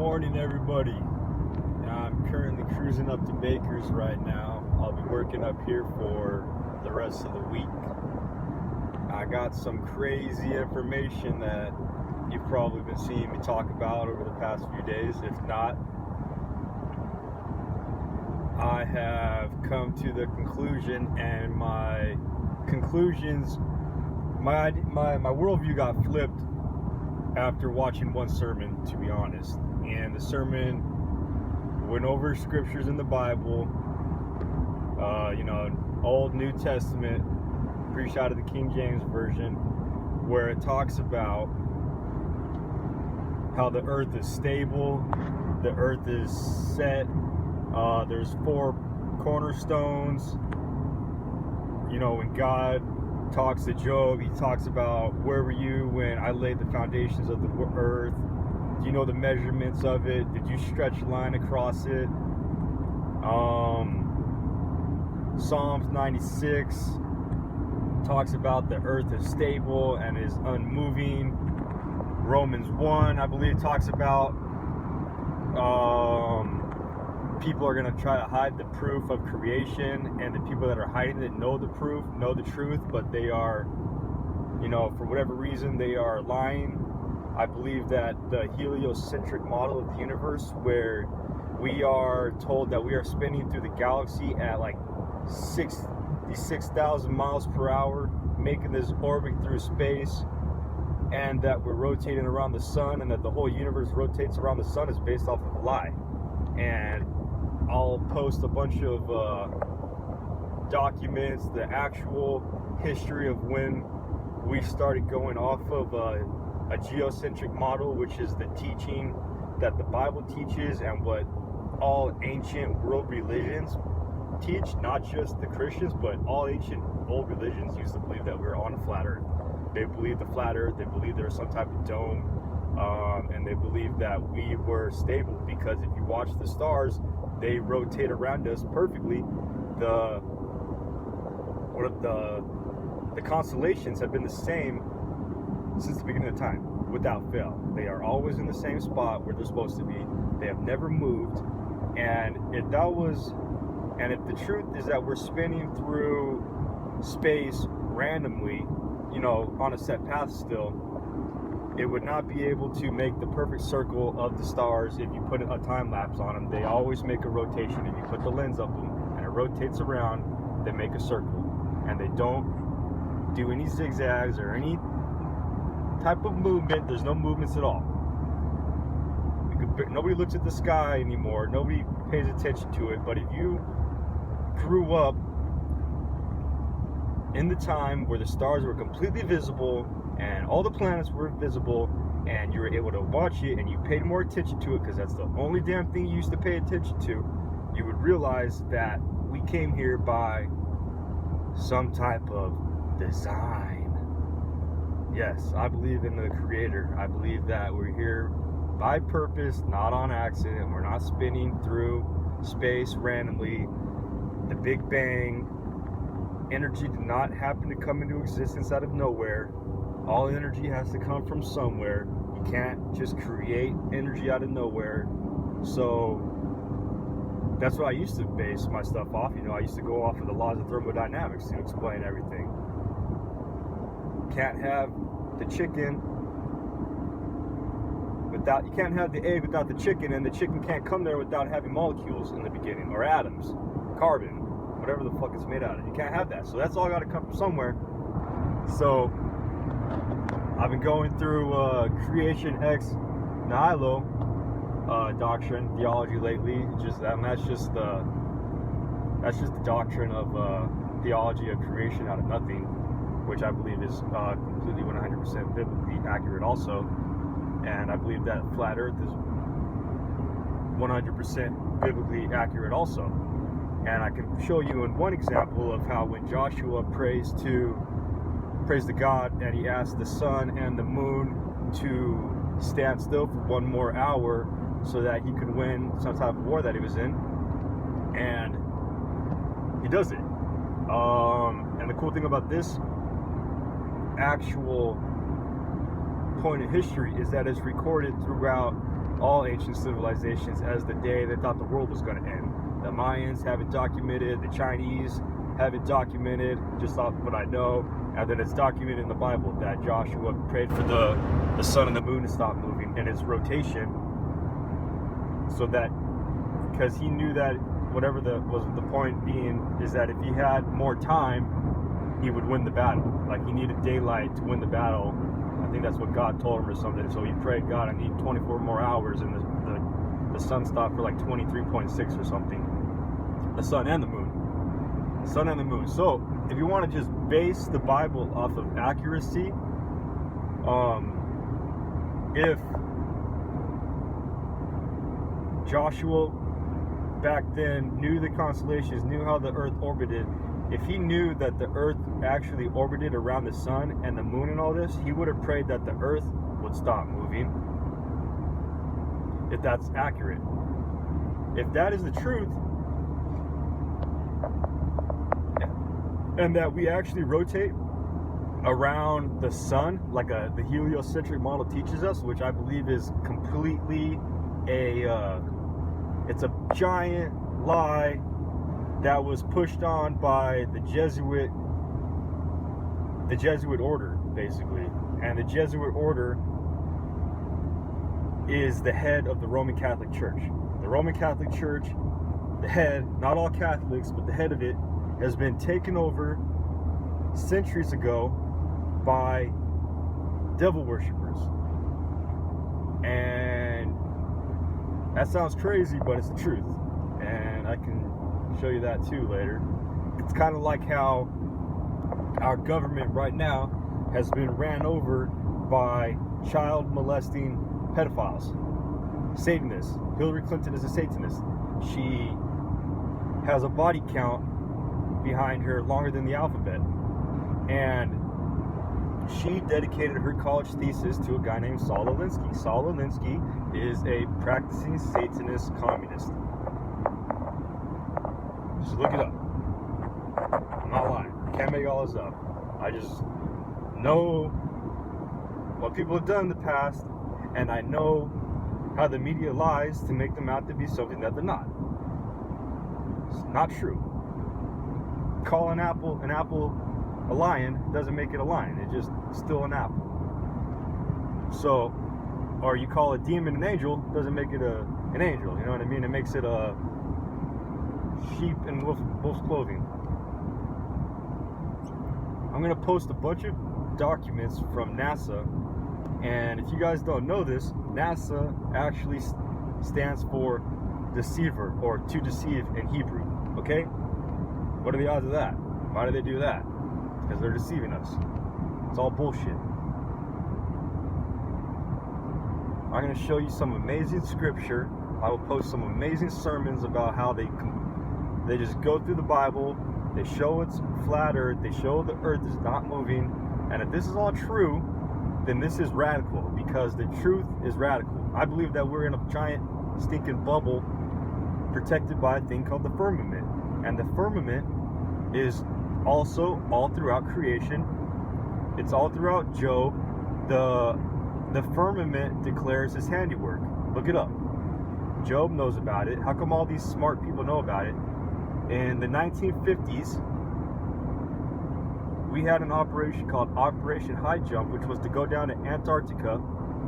morning, everybody. I'm currently cruising up to Baker's right now. I'll be working up here for the rest of the week. I got some crazy information that you've probably been seeing me talk about over the past few days. If not, I have come to the conclusion, and my conclusions, my worldview got flipped after watching one sermon, to be honest. And the sermon went over scriptures in the Bible, Old, New Testament, preached out of the King James Version, where it talks about how the earth is stable, the earth is set, there's 4 cornerstones. When God talks to Job, he talks about, where were you when I laid the foundations of the earth? Do you know the measurements of it? Did you stretch a line across it? Psalms 96 talks about the earth is stable and is unmoving. Romans 1, I believe, talks about people are going to try to hide the proof of creation, and the people that are hiding it know the proof, know the truth, but they are, for whatever reason, they are lying. I believe that the heliocentric model of the universe, where we are told that we are spinning through the galaxy at like 66,000 miles per hour, making this orbit through space, and that we're rotating around the sun, and that the whole universe rotates around the sun, is based off of a lie. And I'll post a bunch of documents, the actual history of when we started going off of a geocentric model, which is the teaching that the Bible teaches and what all ancient world religions teach, not just the Christians, but all ancient world religions used to believe that we were on a flat earth. They believed the flat earth, they believed there was some type of dome, and they believed that we were stable, because if you watch the stars, they rotate around us perfectly. The constellations have been the same since the beginning of time, without fail. They are always in the same spot where they're supposed to be. They have never moved. And if the truth is that we're spinning through space randomly, on a set path still, it would not be able to make the perfect circle of the stars if you put a time lapse on them. They always make a rotation. If you put the lens up them and it rotates around, they make a circle. And they don't do any zigzags or any type of movement. There's no movements at all. Nobody looks at the sky anymore. Nobody pays attention to it. But if you grew up in the time where the stars were completely visible and all the planets were visible, and you were able to watch it and you paid more attention to it, because that's the only damn thing you used to pay attention to, you would realize that we came here by some type of design. Yes, I believe in the Creator. I believe that we're here by purpose, not on accident. We're not spinning through space randomly. The Big Bang, energy did not happen to come into existence out of nowhere. All energy has to come from somewhere. You can't just create energy out of nowhere. So that's what I used to base my stuff off. I used to go off of the laws of thermodynamics to explain everything. Can't have the chicken without, you can't have the egg without the chicken, and the chicken can't come there without having molecules in the beginning, or atoms, carbon, whatever the fuck it's made out of. You can't have that. So that's all got to come from somewhere. So I've been going through creation ex nihilo doctrine theology lately. That's just the doctrine of theology of creation out of nothing, which I believe is completely 100% biblically accurate also. And I believe that flat earth is 100% biblically accurate also. And I can show you in one example of how when Joshua prays to God, and he asked the sun and the moon to stand still for one more hour so that he could win some type of war that he was in, and he does it. And the cool thing about this actual point in history is that it's recorded throughout all ancient civilizations as the day they thought the world was going to end. The Mayans have it documented, the Chinese have it documented, just off what I know, and then it's documented in the Bible that Joshua prayed for the sun and the moon to stop moving in its rotation, so that, because he knew that whatever the point being is that if he had more time, he would win the battle. Like, he needed daylight to win the battle. I think that's what God told him or something. So he prayed, God, I need 24 more hours, and the sun stopped for like 23.6 or something. The sun and the moon. The sun and the moon. So if you want to just base the Bible off of accuracy, if Joshua back then knew the constellations, knew how the earth orbited, if he knew that the earth actually orbited around the sun and the moon and all this, he would have prayed that the earth would stop moving, if that's accurate. If that is the truth, and that we actually rotate around the sun like the heliocentric model teaches us, which I believe is completely it's a giant lie that was pushed on by the Jesuit order, basically. And the Jesuit order is the head of the Roman Catholic Church. The Roman Catholic Church, the head, not all Catholics, but the head of it, has been taken over centuries ago by devil worshippers. And that sounds crazy, but it's the truth. And I can show you that too later. It's kind of like how our government right now has been ran over by child molesting pedophiles, Satanists. Hillary Clinton is a Satanist. She has a body count behind her longer than the alphabet, and she dedicated her college thesis to a guy named Saul Alinsky. Saul Alinsky is a practicing Satanist communist. Just look it up. I'm not lying. Can't make all this up. I just know what people have done in the past, and I know how the media lies to make them out to be something that they're not. It's not true. Call an apple a lion doesn't make it a lion. It's just still an apple. So, or you call a demon an angel doesn't make it an angel. You know what I mean? It makes it a sheep in wolf's clothing. I'm gonna post a bunch of documents from NASA, and if you guys don't know this, NASA actually stands for deceiver, or to deceive in Hebrew. Okay? What are the odds of that? Why do they do that? Because they're deceiving us. It's all bullshit. I'm going to show you some amazing scripture. I will post some amazing sermons about how they just go through the Bible. They show it's flat earth. They show the earth is not moving. And if this is all true, then this is radical, because the truth is radical. I believe that we're in a giant stinking bubble protected by a thing called the firmament. And the firmament is also all throughout creation. It's all throughout Job. The firmament declares his handiwork. Look it up. Job knows about it. How come all these smart people know about it? In the 1950s, we had an operation called Operation High Jump, which was to go down to Antarctica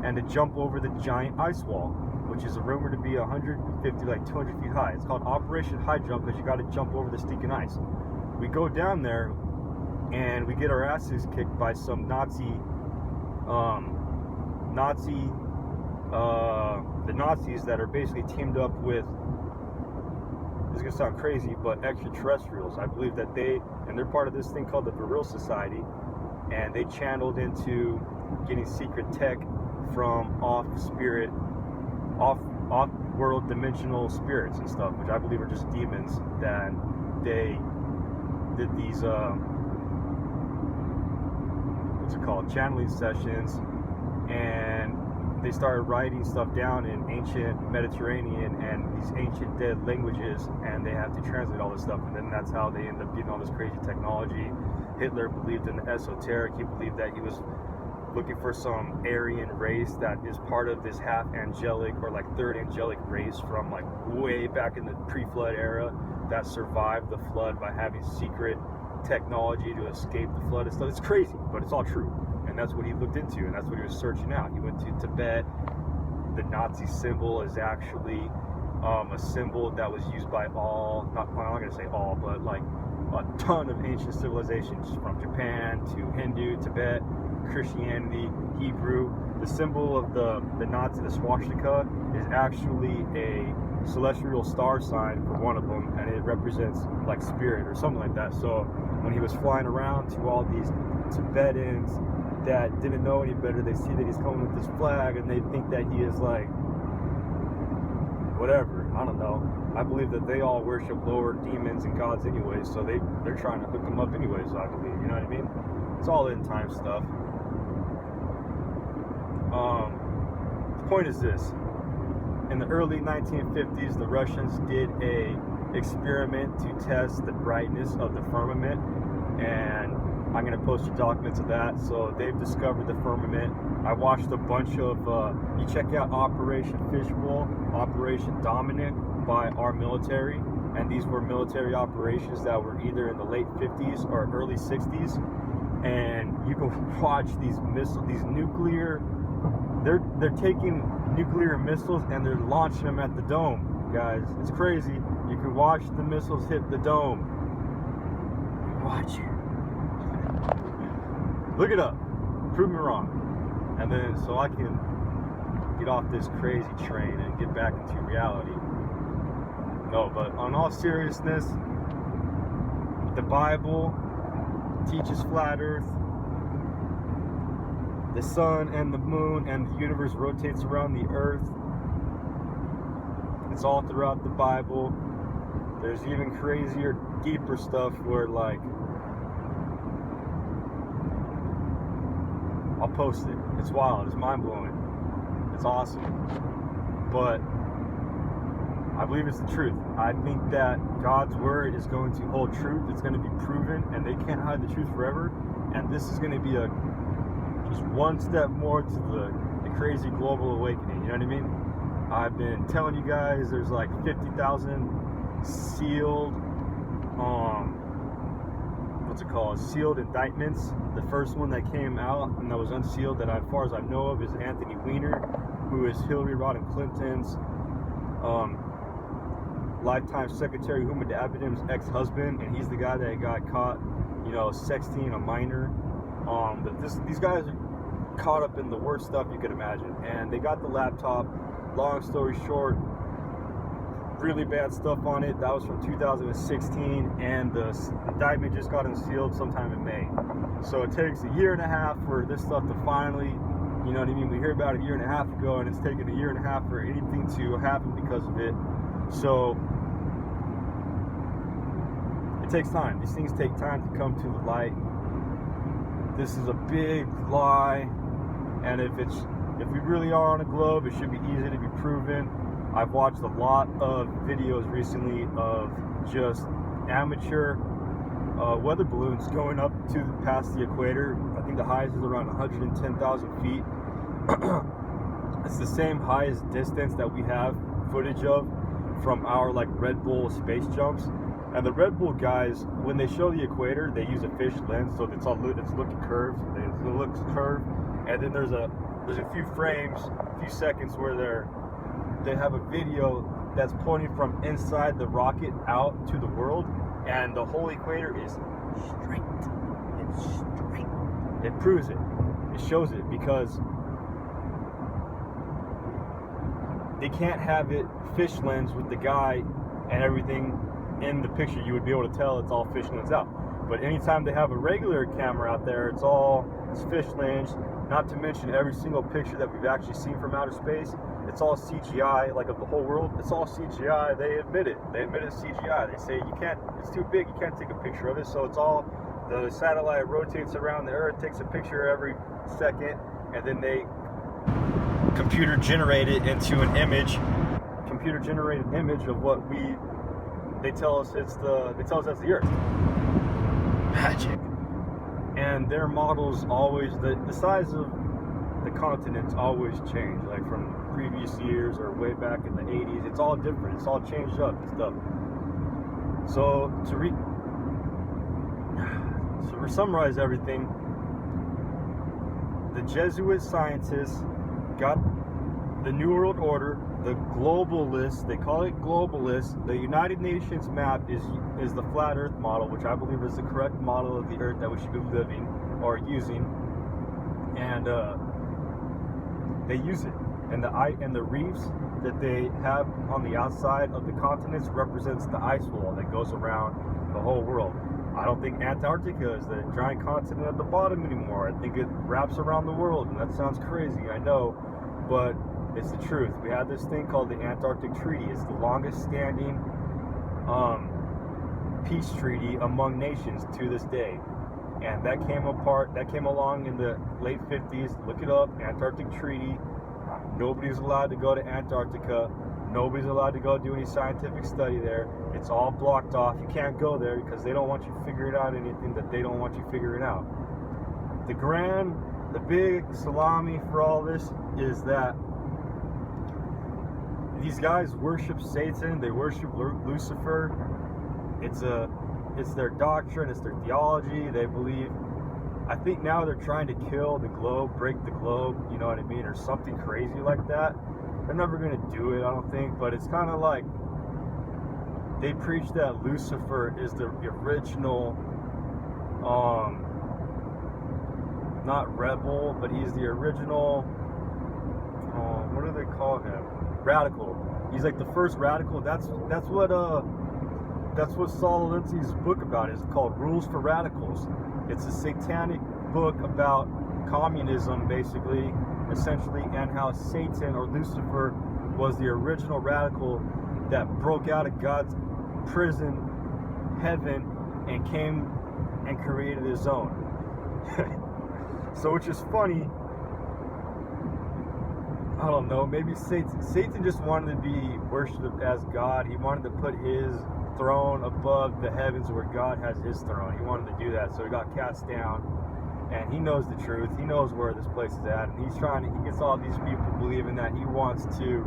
and to jump over the giant ice wall, which is rumored to be 150, like 200 feet high. It's called Operation High Jump because you got to jump over the stinking ice. We go down there and we get our asses kicked by some the Nazis that are basically teamed up with, this is gonna sound crazy, but extraterrestrials. I believe that they're part of this thing called the Viril Society, and they channeled into getting secret tech from off-world dimensional spirits and stuff, which I believe are just demons. That they did these what's it called, channeling sessions, and they started writing stuff down in ancient Mediterranean and these ancient dead languages, and they have to translate all this stuff, and then that's how they end up getting all this crazy technology. Hitler believed in the esoteric. He believed that he was looking for some Aryan race that is part of this half angelic or like third angelic race from like way back in the pre-flood era that survived the flood by having secret technology to escape the flood and stuff. It's crazy, but it's all true. And that's what he looked into, and that's what he was searching out. He went to Tibet. The Nazi symbol is actually a symbol that was used by all, I'm not going to say all, but like a ton of ancient civilizations from Japan to Hindu, Tibet, Christianity, Hebrew. The symbol of the Nazi, the swastika, is actually a celestial star sign for one of them, and it represents like spirit or something like that. So when he was flying around to all these Tibetans that didn't know any better, they see that he's coming with this flag and they think that he is like whatever, I don't know. I believe that they all worship lower demons and gods anyways, so they're trying to hook him up anyways, I believe, you know what I mean? It's all in time stuff. The point is this: in the early 1950s, the Russians did a experiment to test the brightness of the firmament, and I'm going to post you documents of that. So they've discovered the firmament. I watched a bunch of, you check out Operation Fishbowl, Operation Dominic by our military, and these were military operations that were either in the late 50s or early 60s, and you can watch these missiles, these nuclear, they're taking nuclear missiles and they're launching them at the dome, guys. It's crazy. You can watch the missiles hit the dome. Watch it. Look it up. Prove me wrong. And then so I can get off this crazy train and get back into reality. No, but on all seriousness, the Bible teaches flat earth. The sun and the moon and the universe rotates around the earth. It's all throughout the Bible. There's even crazier, deeper stuff where, like, I'll post it. It's wild. It's mind-blowing. It's awesome. But I believe it's the truth. I think that God's word is going to hold truth. It's going to be proven, and they can't hide the truth forever. And this is going to be just one step more to the crazy global awakening. You know what I mean? I've been telling you guys there's like 50,000 sealed, sealed indictments. The first one that came out and that was unsealed, that as far as I know of, is Anthony Weiner, who is Hillary Rodham Clinton's lifetime secretary, Huma Abedin's ex-husband, and he's the guy that got caught, sexting a minor. These guys are caught up in the worst stuff you could imagine, and they got the laptop. Long story short, really bad stuff on it. That was from 2016, and the indictment just got unsealed sometime in May. So it takes a year and a half for this stuff to finally, you know what I mean? We hear about it a year and a half ago, and it's taken a year and a half for anything to happen because of it. So it takes time. These things take time to come to the light. This is a big lie, and if we really are on a globe, it should be easy to be proven. I've watched a lot of videos recently of just amateur weather balloons going up past the equator. I think the highest is around 110,000 feet. It's the same highest distance that we have footage of from our Red Bull space jumps. And the Red Bull guys, when they show the equator, they use a fish lens, so it's looking curved. It looks curved, and then there's a few frames, a few seconds where they have a video that's pointing from inside the rocket out to the world, and the whole equator is straight. It's straight. It proves it. It shows it, because they can't have it fish lens with the guy and everything in the picture. You would be able to tell it's all fish lens out. But anytime they have a regular camera out there, it's fish lens. Not to mention every single picture that we've actually seen from outer space, it's all CGI, of the whole world. It's all CGI. They admit it. They admit it's CGI. They say it's too big, you can't take a picture of it. So it's all, the satellite rotates around the Earth, takes a picture every second, and then they computer generate it into an image. Computer generated image of what they tell us that's the Earth. Magic. And their models always, the size of the continents always change, like from previous years or way back in the 80s. It's all different. It's all changed up and stuff. So to summarize everything, the Jesuit scientists got the New World Order, the globalists, they call it globalists. The United Nations map is the flat Earth model, which I believe is the correct model of the Earth that we should be living or using, and they use it. And the reefs that they have on the outside of the continents represents the ice wall that goes around the whole world. I don't think Antarctica is the giant continent at the bottom anymore. I think it wraps around the world, and that sounds crazy, I know, but it's the truth. We have this thing called the Antarctic Treaty. It's the longest standing peace treaty among nations to this day. And that came along in the late 50s. Look it up, Antarctic Treaty. Nobody's allowed to go to Antarctica. Nobody's allowed to go do any scientific study there. It's all blocked off. You can't go there because they don't want you figuring out anything that they don't want you figuring out. The big salami for all this is that these guys worship Satan. They worship Lucifer. It's their doctrine. It's their theology. They believe. I think now they're trying to kill the globe, break the globe. You know what I mean, or something crazy like that. They're never gonna do it, I don't think. But it's kind of like they preach that Lucifer is the original, not rebel, but he's the original. What do they call him? Radical. He's like the first radical. That's what Saul Alinsky's book about is called Rules for Radicals. It's a satanic book about communism, basically, essentially, and how Satan or Lucifer was the original radical that broke out of God's prison, heaven, and came and created his own. So, which is funny. I don't know, maybe Satan just wanted to be worshipped as God. He wanted to put his throne above the heavens where God has his throne. He wanted to do that, so he got cast down, and he knows the truth. He knows where this place is at, and he gets all these people believing that he wants to.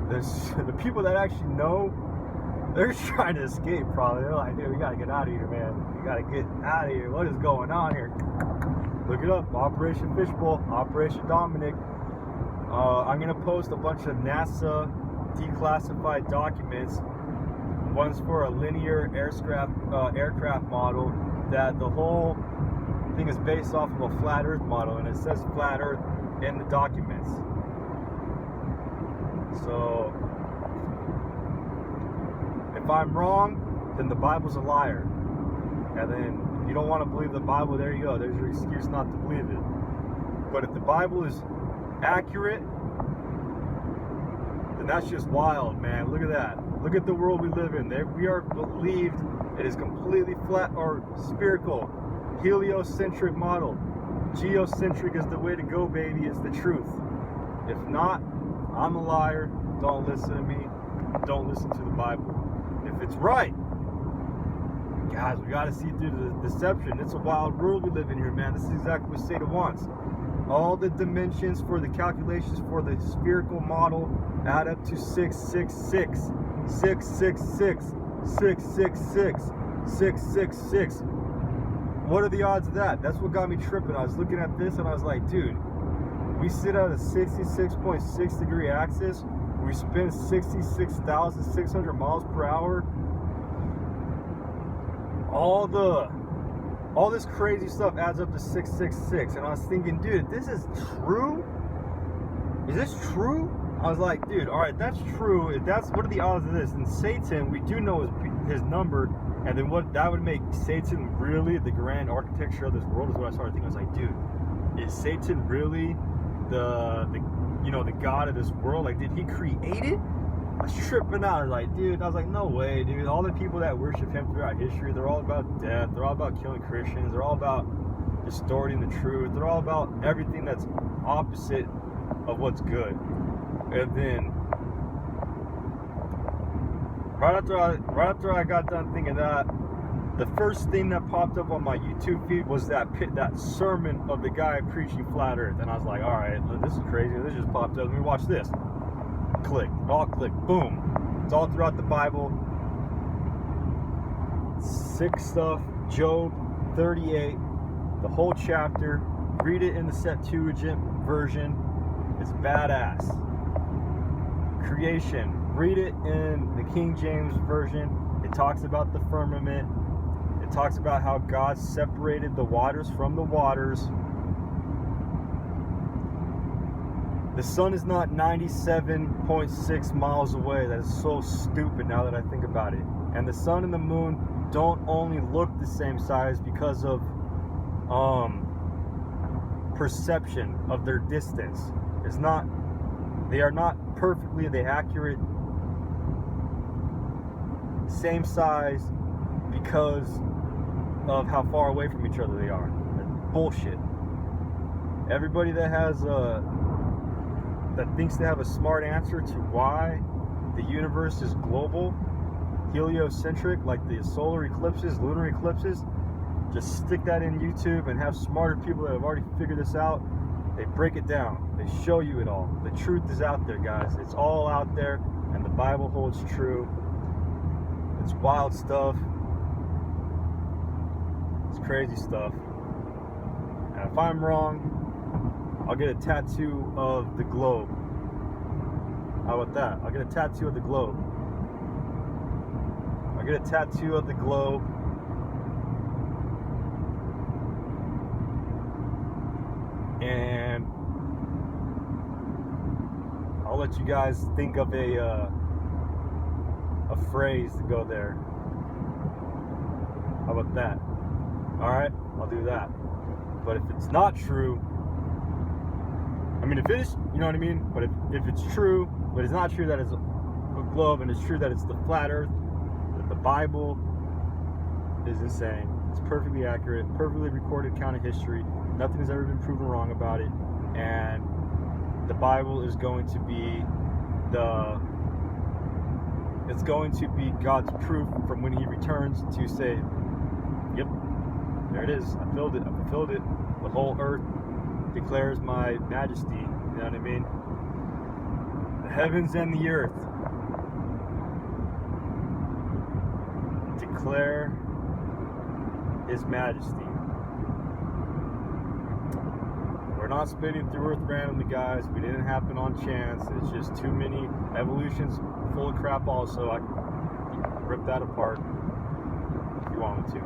The people that actually know, they're trying to escape probably. They're like, dude, we gotta get out of here, man. We gotta get out of here. What is going on here? Look it up, Operation Fishbowl, Operation Dominic. I'm gonna post a bunch of NASA declassified documents. One's for a linear aircraft model that the whole thing is based off of a flat Earth model, and it says flat Earth in the documents. So if I'm wrong, then the Bible's a liar. And then if you don't want to believe the Bible, there you go. There's your excuse not to believe it. But if the Bible is accurate, then that's just wild, man. Look at that. Look at the world we live in. We are believed it is completely flat or spherical, heliocentric model. Geocentric is the way to go, baby. It's the truth. If not, I'm a liar. Don't listen to me. Don't listen to the Bible. If it's right, guys, we got to see through the deception. It's a wild world we live in here, man. This is exactly what Satan wants. All the dimensions for the calculations for the spherical model add up to 666. 666. 666. 666. What are the odds of that? That's what got me tripping. I was looking at this and I was like, dude, we sit at a 66.6 degree axis. We spin 66,600 miles per hour. All this crazy stuff adds up to 666. And I was thinking, dude, this is true? Is this true? I was like, dude, all right, that's true. If what are the odds of this? And Satan, we do know his number. And then what that would make Satan really the grand architecture of this world is what I started thinking. I was like, dude, is Satan really the God of this world? Like, did he create it? I was tripping out. I was like, dude, no way, dude. All the people that worship him throughout history, they're all about death. They're all about killing Christians. They're all about distorting the truth. They're all about everything that's opposite of what's good. And then right after I got done thinking that, the first thing that popped up on my YouTube feed was that sermon of the guy preaching flat Earth, and I was like, all right, this is crazy. This just popped up. Let me watch this. Click. It all clicked. Boom. It's all throughout the Bible. Sick stuff. Job 38, the whole chapter. Read it in the Septuagint version. It's badass. Creation. Read it in the King James version. It talks about the firmament. It talks about how God separated the waters from the waters. The sun is not 97.6 miles away. That is so stupid now that I think about it. And the sun and the moon don't only look the same size because of perception of their distance. They are not perfectly the accurate same size because of how far away from each other they are. That's bullshit. Everybody that thinks they have a smart answer to why the universe is global, heliocentric, like the solar eclipses, lunar eclipses, just stick that in YouTube and have smarter people that have already figured this out. They break it down. They show you it all. The truth is out there, guys. It's all out there, and the Bible holds true. It's wild stuff. It's crazy stuff. And if I'm wrong, I'll get a tattoo of the globe. How about that? I'll get a tattoo of the globe. I'll get a tattoo of the globe. And I'll let you guys think of a phrase to go there. How about that? Alright, I'll do that. But if it's not true, I mean, if it is, you know what I mean? But if it's true, but it's not true that it's a globe, and it's true that it's the flat earth, that the Bible is insane. It's perfectly accurate, perfectly recorded account of history. Nothing has ever been proven wrong about it. And the Bible is going to be it's going to be God's proof from when he returns to say, yep, there it is. I fulfilled it. I fulfilled it. The whole earth declares my majesty. You know what I mean? The heavens and the earth declare his majesty. We're not spinning through earth randomly, guys. We didn't happen on chance. It's just too many. Evolution's full of crap also. I can rip that apart if you want me to.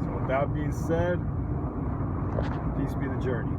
So with that being said, peace be the journey.